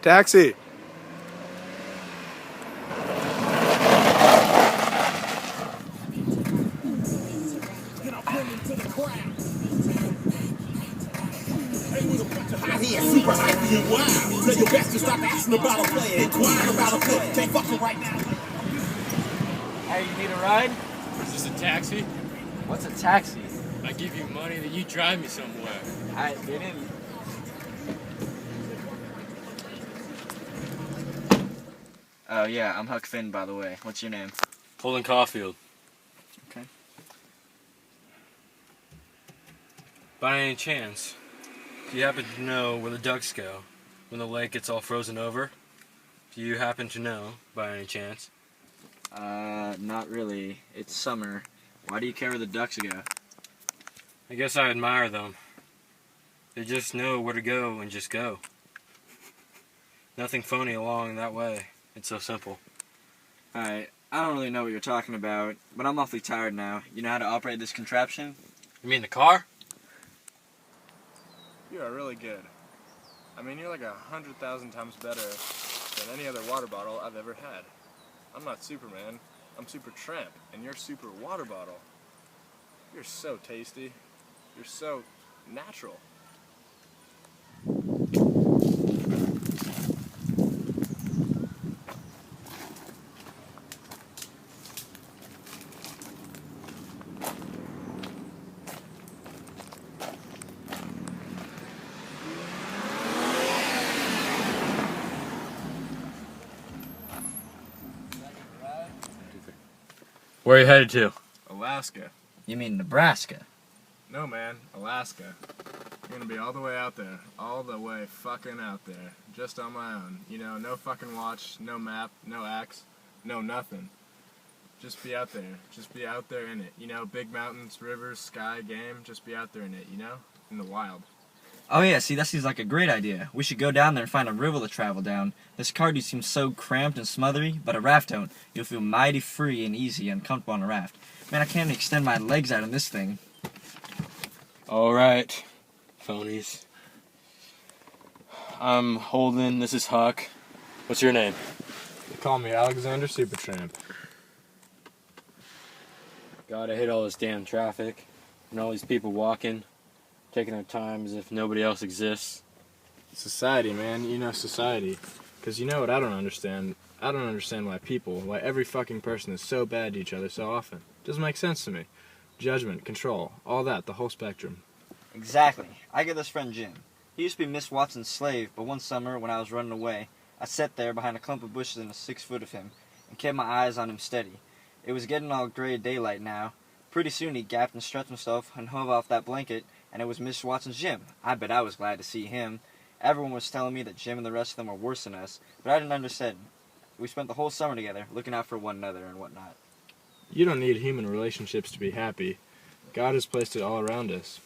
Taxi! Here, super hypey and wild. Tell your best to stop asking about a player. Inquiring about a player. Can't fuck him right now. Hey, you need a ride? Is this a taxi? What's a taxi? I give you money that you drive me somewhere. Alright, get in. Oh yeah, I'm Huck Finn, by the way. What's your name? Holden Caulfield. Okay. By any chance, do you happen to know where the ducks go when the lake gets all frozen over? Do you happen to know, by any chance? Not really. It's summer. Why do you care where the ducks go? I guess I admire them. They just know where to go and just go. Nothing phony along that way. It's so simple. Alright, I don't really know what you're talking about, but I'm awfully tired now. You know how to operate this contraption? You mean the car? You are really good. I mean, you're like 100,000 times better than any other water bottle I've ever had. I'm not Superman, I'm Super Tramp, and you're Super Water Bottle. You're so tasty. You're so natural. Where are you headed to? Alaska. You mean Nebraska? No, man, Alaska. I'm gonna be all the way out there. All the way fucking out there. Just on my own. You know, no fucking watch, no map, no axe, no nothing. Just be out there. Just be out there in it. You know, big mountains, rivers, sky, game. Just be out there in it, you know? In the wild. Oh yeah, see, that seems like a great idea. We should go down there and find a river to travel down. This car do seems so cramped and smothery, but a raft don't. You'll feel mighty free and easy and comfortable on a raft. Man, I can't even extend my legs out on this thing. Alright, phonies. I'm Holden, this is Huck. What's your name? They call me Alexander Supertramp. God, I hate all this damn traffic and all these people walking, taking their time as if nobody else exists. Society, man. You know, society. Because you know what I don't understand? I don't understand why every fucking person is so bad to each other so often. Doesn't make sense to me. Judgment, control, all that, the whole spectrum. Exactly. I got this friend Jim. He used to be Miss Watson's slave, but one summer when I was running away, I sat there behind a clump of bushes in a 6 foot of him and kept my eyes on him steady. It was getting all gray daylight now. Pretty soon he gapped and stretched himself and hove off that blanket, and it was Miss Watson's Jim. I bet I was glad to see him. Everyone was telling me that Jim and the rest of them were worse than us, but I didn't understand. We spent the whole summer together, looking out for one another and whatnot. You don't need human relationships to be happy. God has placed it all around us.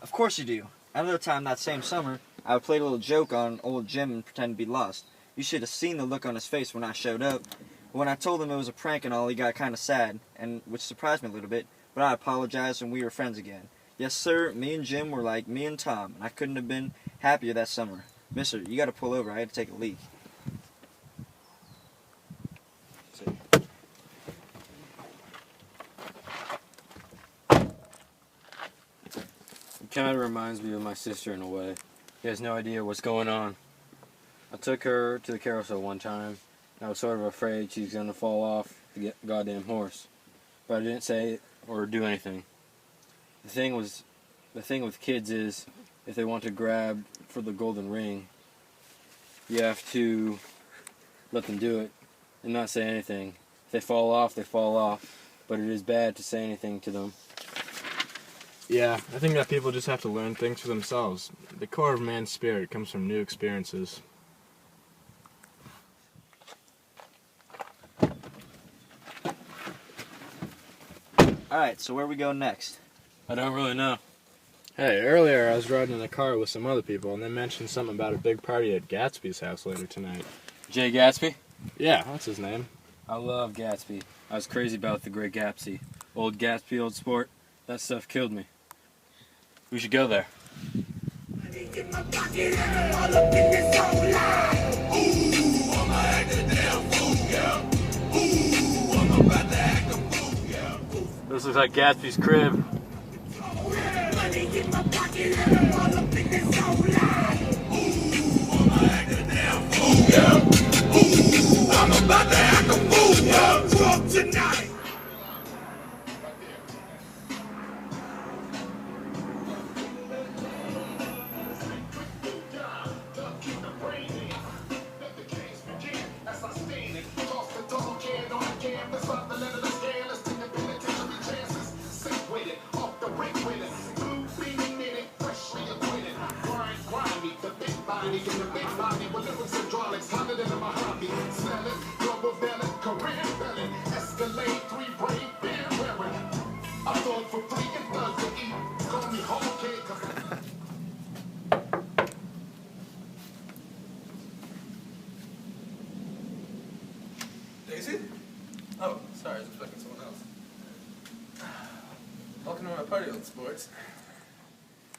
Of course you do. Another time that same summer, I played a little joke on old Jim and pretended to be lost. You should have seen the look on his face when I showed up. When I told him it was a prank and all, he got kind of sad, and which surprised me a little bit, but I apologized and we were friends again. Yes, sir, me and Jim were like me and Tom, and I couldn't have been happier that summer. Mister, you gotta pull over. I had to take a leak. It kind of reminds me of my sister in a way. He has no idea what's going on. I took her to the carousel one time, and I was sort of afraid she was going to fall off the goddamn horse. But I didn't say or do anything. The thing with kids is, if they want to grab for the golden ring, you have to let them do it and not say anything. If they fall off, they fall off. But it is bad to say anything to them. Yeah, I think that people just have to learn things for themselves. The core of man's spirit comes from new experiences. Alright, so where we go next? I don't really know. Hey, earlier I was riding in a car with some other people and they mentioned something about a big party at Gatsby's house later tonight. Jay Gatsby? Yeah, that's his name. I love Gatsby. I was crazy about the great Gatsby. Old Gatsby, old sport. That stuff killed me. We should go there. In my pocket, all up in this whole line. Ooh, I'ma act a damn fool, yeah. Ooh, I'm about to act a fool, yeah. This looks like Gatsby's crib. Money in my pocket, all up in this whole line. Ooh, I'ma act a damn fool, yeah. Ooh, I'm about to act a fool, yeah. Drunk tonight. Daisy? Oh, sorry, I was expecting someone else. Welcome to my party, old sports.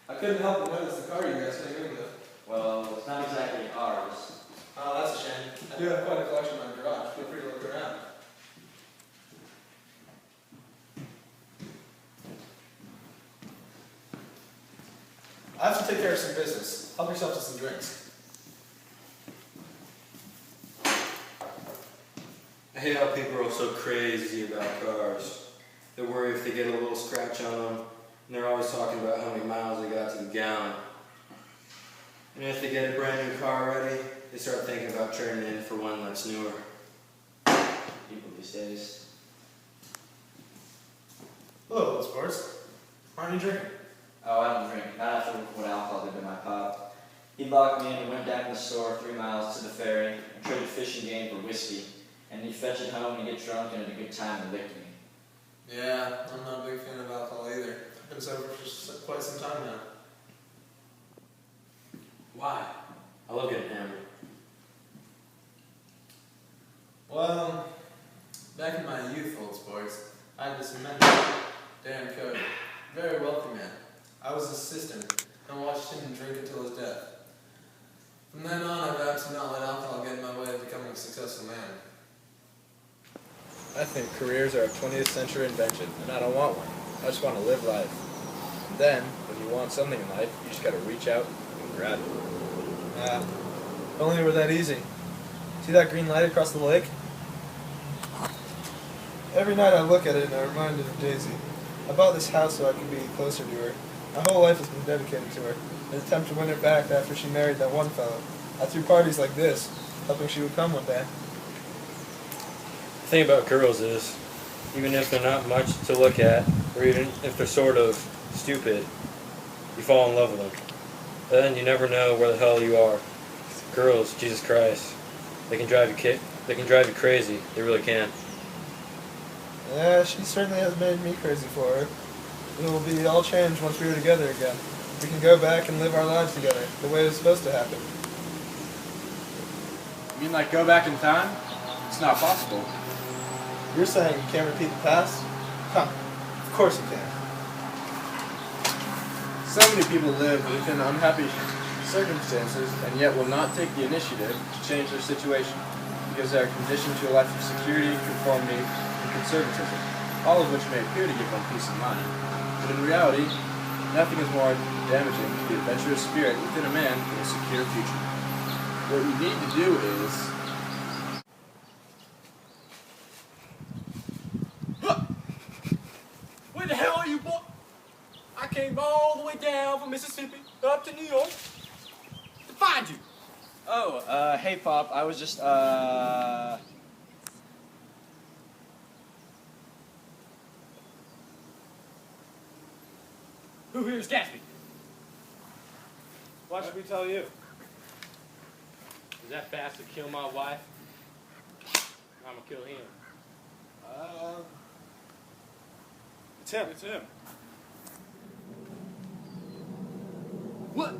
I couldn't help but notice the car you guys came in with. Well, it's not exactly ours. Oh, that's a shame. I do have quite a collection in my garage. Feel free to look around. I have to take care of some business. Help yourself to some drinks. I hate how people are so crazy about cars. They worry if they get a little scratch on them, and they're always talking about how many miles they got to the gallon. And if they get a brand new car ready, they start thinking about trading in for one that's newer. People these days. Hello, old sports. Why aren't you drinking? Oh, I don't drink. Not after what alcohol did to my pop. He locked me in and went down to the store 3 miles to the ferry and traded fish and game for whiskey. And he'd fetch it home and get drunk and had a good time and licked me. Yeah, I'm not a big fan of alcohol either. I've been sober for quite some time now. Why? I love getting hammered. Well, back in my youth, old sports, I had this mentor, Dan Cody, very wealthy man. I was his assistant and watched him drink until his death. From then on, I vowed to not let alcohol get in my way of becoming a successful man. I think careers are a 20th century invention, and I don't want one. I just want to live life. And then, when you want something in life, you just gotta reach out and grab it. Yeah, if only it were that easy. See that green light across the lake? Every night I look at it and I'm reminded of Daisy. I bought this house so I could be closer to her. My whole life has been dedicated to her. In an attempt to win her back after she married that one fellow. I threw parties like this, hoping she would come one day. The thing about girls is, even if they're not much to look at, or even if they're sort of stupid, you fall in love with them. Then you never know where the hell you are. Girls, Jesus Christ, they can drive you crazy. They really can. Yeah, she certainly has made me crazy for her. It will be all changed once we are together again. We can go back and live our lives together, the way it was supposed to happen. You mean like go back in time? It's not possible. You're saying you can't repeat the past? Huh. Of course you can. So many people live within unhappy circumstances and yet will not take the initiative to change their situation because they are conditioned to a life of security, conformity, and conservatism, all of which may appear to give them peace of mind. But in reality, nothing is more damaging to the adventurous spirit within a man than a secure future. What you need to do is... Where the hell are you, boy? I came all the way down from Mississippi up to New York to find you. Oh, hey Pop, I was just, Who here's Gatsby? Why should we tell you? Is that fast to kill my wife? I'm gonna kill him. It's him. What?